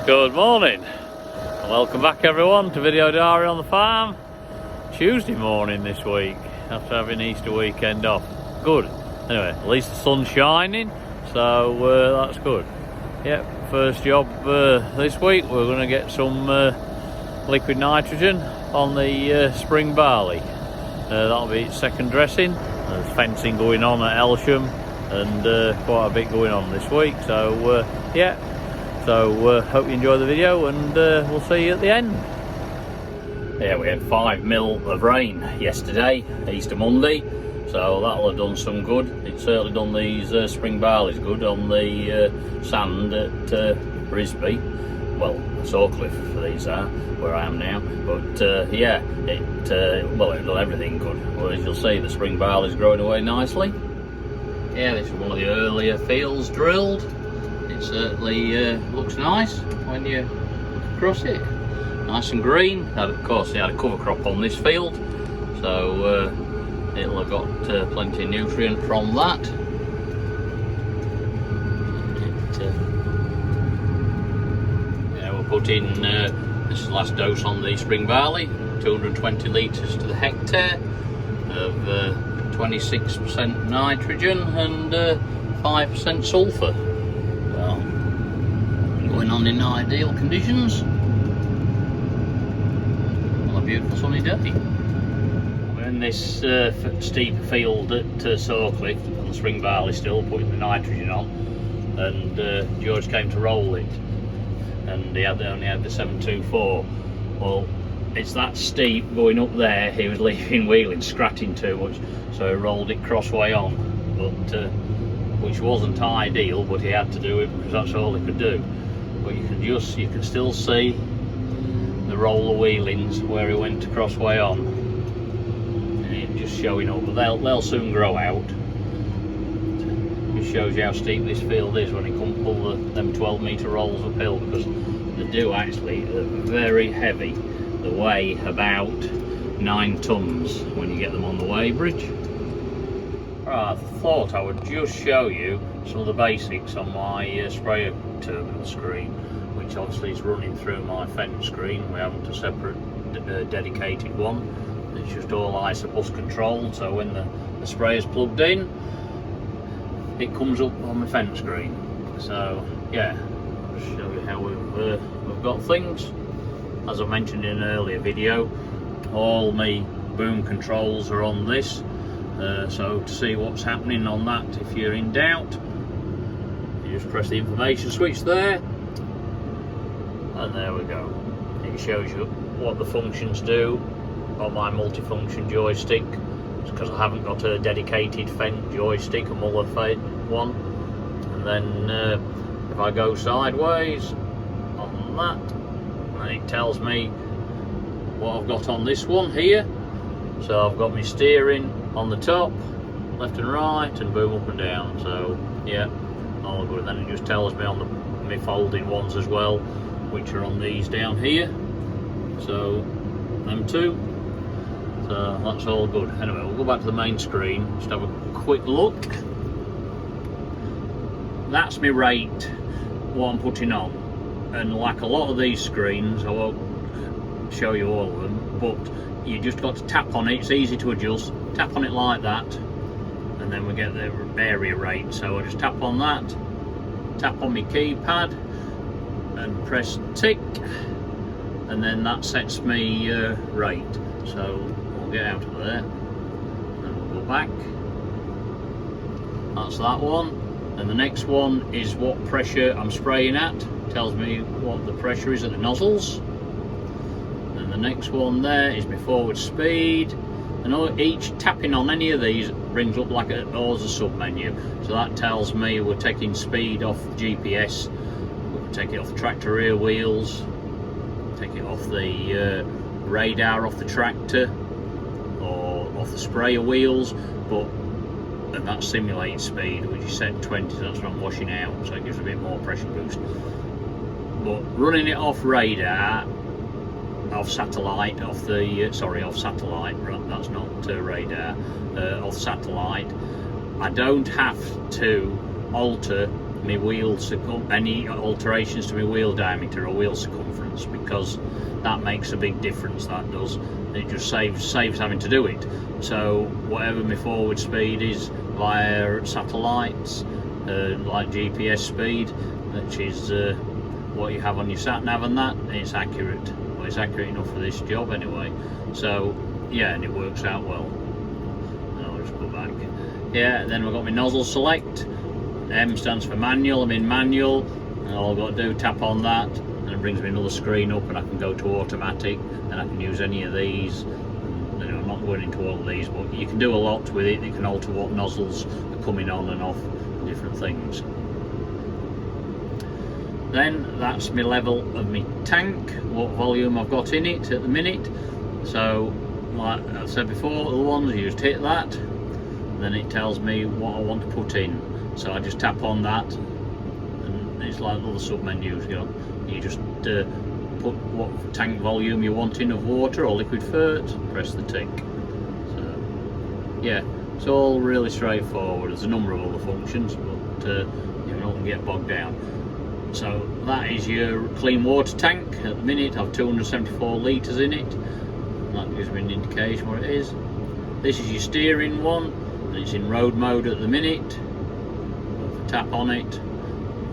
Good morning and welcome back everyone to Video Diary on the Farm. Tuesday morning this week after having Easter weekend off. Good. Anyway, at least the sun's shining, so that's good. Yep, first job this week, we're going to get some liquid nitrogen on the spring barley. That'll be its second dressing. There's fencing going on at Elsham and quite a bit going on this week, so yeah. So hope you enjoy the video and we'll see you at the end. Yeah, we had 5 mil of rain yesterday, Easter Monday, so that'll have done some good. It's certainly done these spring barleys good on the sand at Brisbane. Well, Sawcliffe for these are, where I am now. But yeah, it done everything good. Well, as you'll see, the spring barley's growing away nicely. Yeah, this is one of the earlier fields drilled. It certainly looks nice when you look across it. Nice and green. Of course, they had a cover crop on this field, so it'll have got plenty of nutrient from that. Yeah, we'll put in, this is the last dose on the spring barley, 220 litres to the hectare of 26% nitrogen and 5% sulphur. Well, going on in ideal conditions on a beautiful sunny day. We're in this steep field at Sawcliffe on the spring barley still, putting the nitrogen on, and George came to roll it, and he only had the 724. Well, it's that steep going up there, he was leaving wheeling, scratching too much, so he rolled it crossway on, but which wasn't ideal, but he had to do it because that's all he could do. But you can still see the roll of wheelings where he went to crossway on, and it's just showing up. But they'll soon grow out. It shows you how steep this field is when he can pull them 12-metre rolls uphill, because they do actually, they're very heavy. They weigh about 9 tons when you get them on the weighbridge. Right, I thought I would just show you some of the basics on my sprayer terminal screen, which obviously is running through my fence screen. We haven't a separate dedicated one. It's just all ISO-bus controlled, so when the sprayer's plugged in, it comes up on the fence screen. So yeah, I'll just show you how we've got things. As I mentioned in an earlier video, all my boom controls are on this. So to see what's happening on that, if you're in doubt, you just press the information switch there, and there we go. It shows you what the functions do on my multifunction joystick. It's because I haven't got a dedicated Fendt joystick, a Muller one. And then if I go sideways on that, then it tells me what I've got on this one here. So I've got my steering on the top, left and right, and boom up and down. So yeah, all good. And then it just tells me on my folding ones as well, which are on these down here. So them two. So that's all good. Anyway, we'll go back to the main screen, just have a quick look. That's my rate, what I'm putting on. And like a lot of these screens, I won't show you all of them, but you just got to tap on it. It's easy to adjust. Tap on it like that, and then we get the area rate. So I just tap on that, tap on my keypad, and press tick, and then that sets me rate. So we'll get out of there, and we'll go back. That's that one. And the next one is what pressure I'm spraying at. Tells me what the pressure is at the nozzles. And the next one there is my forward speed. And each tapping on any of these brings up like a sub menu. So that tells me we're taking speed off GPS. We can take it off the tractor rear wheels, take it off the radar off the tractor, or off the sprayer wheels. And that's simulated speed, which is set 20, so that's not washing out, so it gives a bit more pressure boost. But running it off radar, off satellite, off satellite, that's not radar, off satellite, I don't have to alter my wheel any alterations to my wheel diameter or wheel circumference, because that makes a big difference. That does. It just saves having to do it. So whatever my forward speed is via satellites, like GPS speed, which is what you have on your sat nav, and that, it's accurate. Well, it's accurate enough for this job anyway. So yeah, and it works out well. And I'll just go back. Yeah, then we've got my nozzle select. M stands for manual. I'm in manual, and all I've got to do, tap on that, and it brings me another screen up, and I can go to automatic, and I can use any of these. And, you know, I'm not going into all of these, but you can do a lot with it. You can alter what nozzles are coming on and off, different things. Then that's my level of my tank, what volume I've got in it at the minute. So like I said before, the ones you just hit that, and then it tells me what I want to put in. So I just tap on that, and it's like other sub menus. You just put what tank volume you want in of water or liquid fert, press the tick. So yeah, it's all really straightforward. There's a number of other functions, but you're not going to get bogged down. So that is your clean water tank. At the minute I've 274 litres in it. That gives me an indication what it is. This is your steering one, and it's in road mode at the minute. If I tap on it,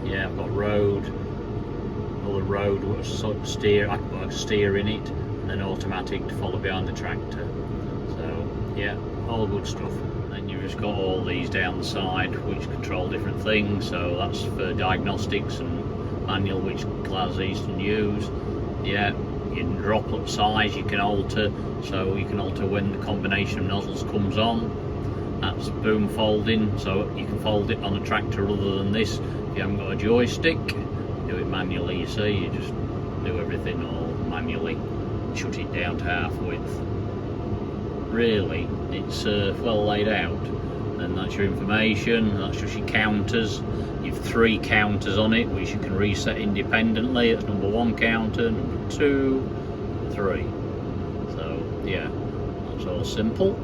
yeah, I've got road, another road, sort of steer, I can put a steer in it, and then automatic to follow behind the tractor. So yeah, all good stuff. Then you've just got all these down the side which control different things. So that's for diagnostics and manual, which class these can use. Yeah, in droplet size you can alter, so you can alter when the combination of nozzles comes on. That's boom folding, so you can fold it on a tractor other than this. If you haven't got a joystick, you do it manually. You see, you just do everything all manually, shut it down to half width. Really, it's well laid out. And that's your information, that's just your counters. You've 3 counters on it which you can reset independently. That's number 1 counter, number 2, 3. So yeah, that's all simple.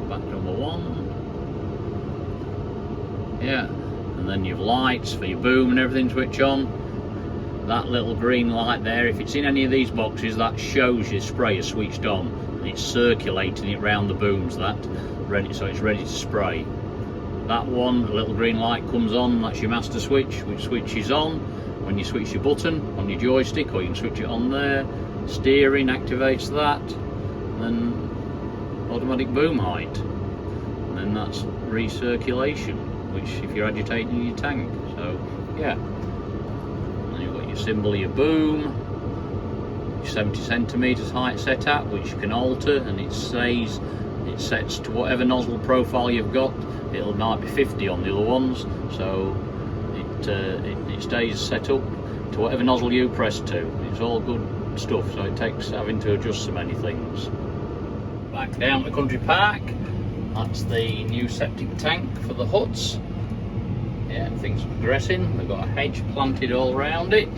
Back to number 1. Yeah, and then you've lights for your boom and everything switch on. That little green light there, if it's in any of these boxes, that shows your sprayer switched on, and it's circulating it round the booms, that ready, so it's ready to spray. That one, the little green light comes on, that's your master switch, which switches on when you switch your button on your joystick, or you can switch it on there. Steering activates that, and then automatic boom height, and then that's recirculation, which if you're agitating your tank. So yeah, and you've got your symbol of your boom, your 70 centimeters height set at, which you can alter, and it sets to whatever nozzle profile you've got. It might be 50 on the other ones, so it stays set up to whatever nozzle you press to. It's all good stuff, so it takes having to adjust so many things. Back down to Country Park, that's the new septic tank for the huts. Yeah, things are progressing. We've got a hedge planted all around it.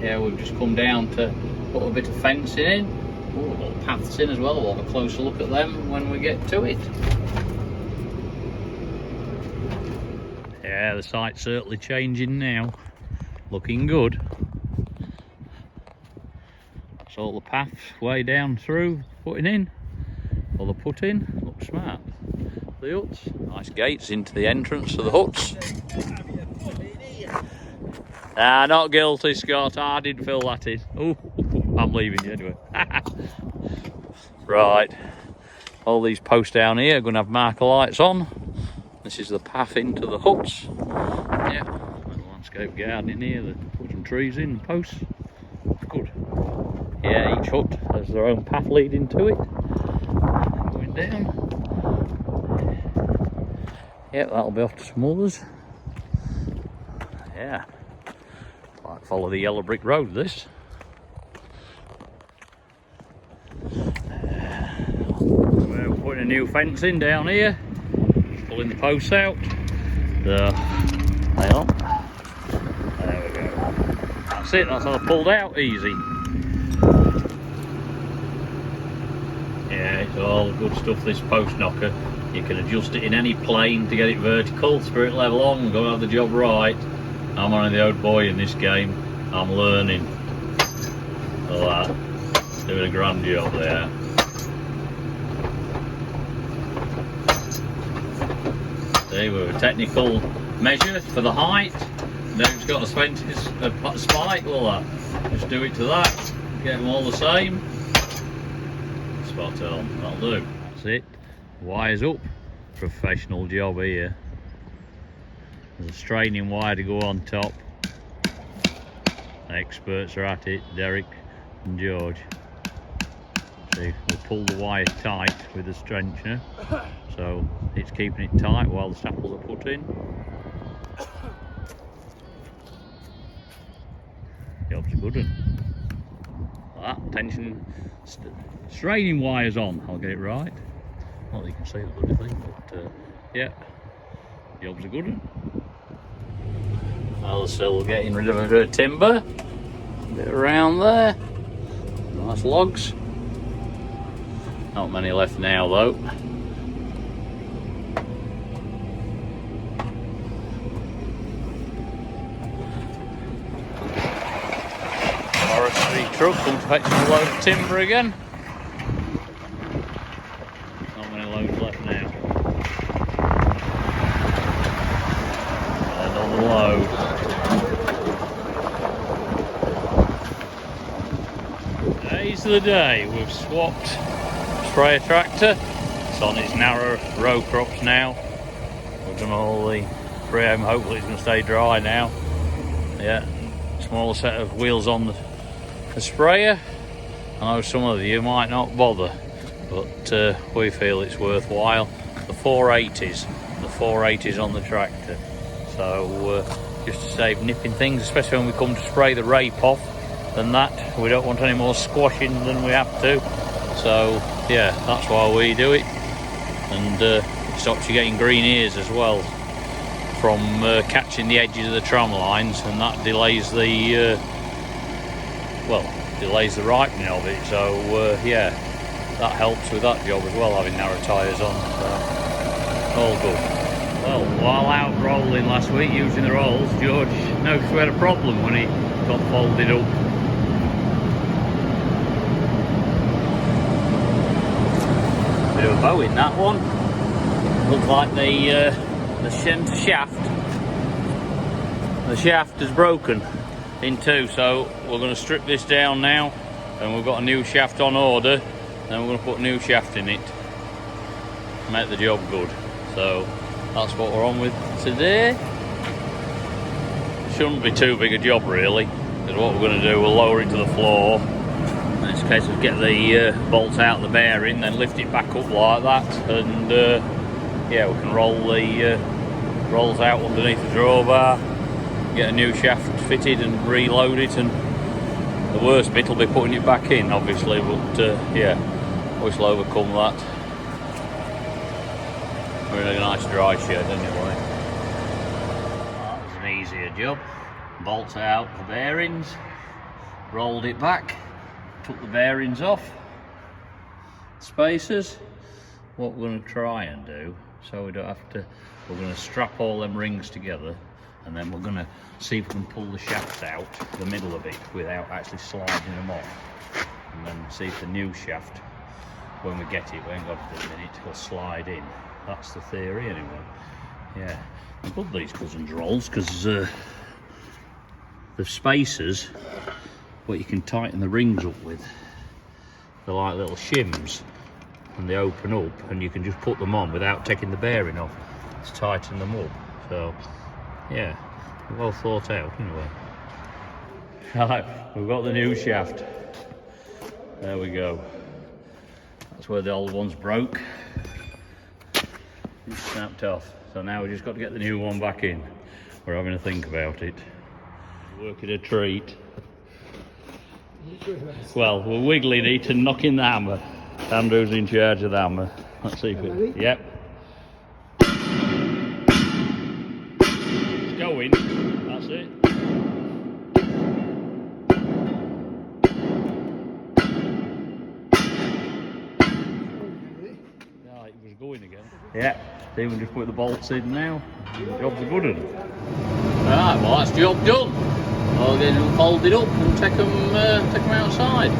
Yeah, we've just come down to put a bit of fencing in. Oh, we've got paths in as well. We'll have a closer look at them when we get to it. Yeah, the site's certainly changing now. Looking good. That's all the paths way down through, putting in. Or the put in. Looks smart. The huts. Nice gates into the entrance to the huts. Ah, not guilty, Scott. I didn't fill that in. Oh, I'm leaving you anyway. Right. All these posts down here are going to have marker lights on. This is the path into the huts. Yeah, little landscape garden in here. They put some trees in, posts. Good. Yeah, each hut has their own path leading to it. Going down. Yeah, that'll be off to some others. Yeah. Like follow the yellow brick road, this. We're putting a new fence in down here. Just pulling the posts out. Hang on. There we go. That's it, that's all pulled out easy. Yeah, it's all good stuff, this post knocker. You can adjust it in any plane to get it vertical, spirit level on, go and have the job right. I'm only the old boy in this game. I'm learning. Look at that. Doing a grand job there. See, with a technical measure for the height. Now it's got a spike, look at that. Just do it to that. Get them all the same. Spot on, that'll do. That's it. Wires up. Professional job here. There's a straining wire to go on top. Experts are at it, Derek and George. See, we'll pull the wire tight with the trencher, so it's keeping it tight while the samples are put in. Job's a good one. That tension, straining wires on. I'll get it right. Not that you can see the bloody thing, but yeah, job's a good one. Well, still getting rid of a bit of timber. A bit around there. Nice logs. Not many left now though. Forestry truck comes fetching a load of timber again. Not many loads left now. Another load. Today's the day. We've swapped sprayer tractor. It's on its narrow row crops now. We've done all the frame. Hopefully it's going to stay dry now. Yeah, smaller set of wheels on the sprayer. I know some of you might not bother, but we feel it's worthwhile. The 480s on the tractor. So just to save nipping things, especially when we come to spray the rape off and that, we don't want any more squashing than we have to. So yeah, that's why we do it. And it stops you getting green ears as well from catching the edges of the tram lines, and that delays the delays the ripening of it. So yeah, that helps with that job as well, having narrow tyres on. So all good. Well, while out rolling last week using the rolls, George noticed we had a problem when he got folded up. Bit of a bow in that one. Looks like the centre shaft. The shaft is broken in two, so we're going to strip this down now, and we've got a new shaft on order. Then we're going to put a new shaft in it, make the job good. So that's what we're on with today. Shouldn't be too big a job really, because what we're going to do, we'll lower it to the floor. And it's a case of get the bolts out of the bearing, then lift it back up like that, and yeah, we can roll the rolls out underneath the drawbar, get a new shaft fitted and reload it, and the worst bit will be putting it back in, obviously, but yeah, we shall overcome that. We're in a nice dry shed anyway. That was an easier job. Bolts out the bearings, rolled it back, took the bearings off, spacers. What we're going to try and do, so we don't have to, we're going to strap all them rings together, and then we're going to see if we can pull the shafts out the middle of it without actually sliding them off, and then see if the new shaft, when we get it, we ain't got it in a minute, will slide in. That's the theory anyway. Yeah, I love these cousins rolls because the spacers, what you can tighten the rings up with, they're like little shims, and they open up, and you can just put them on without taking the bearing off to tighten them up. So yeah, well thought out anyway. Right, we've got the new shaft. There we go. That's where the old one's broke. It's snapped off. So now we just got to get the new one back in. We're having to think about it. Working a treat. Well, we're wiggling it and knocking the hammer. Andrew's in charge of the hammer. Let's see if it... Yep. It's going. That's it. Yeah, it was going again. Yeah, Stephen just put the bolts in now. Job's a good one. Right, well that's job done. I'll get them folded up and take them outside.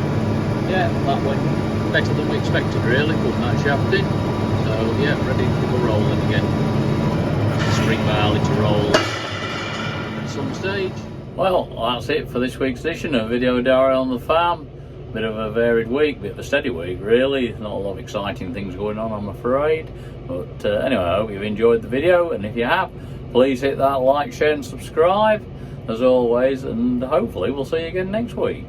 Yeah, that went better than we expected really, putting that shaft in. So yeah, ready to go rolling again. Spring barley to roll at some stage. Well, that's it for this week's edition of Video Diary on the Farm. Bit of a varied week, bit of a steady week really. Not a lot of exciting things going on, I'm afraid. But anyway, I hope you've enjoyed the video, and if you have, please hit that like, share and subscribe as always, and hopefully we'll see you again next week.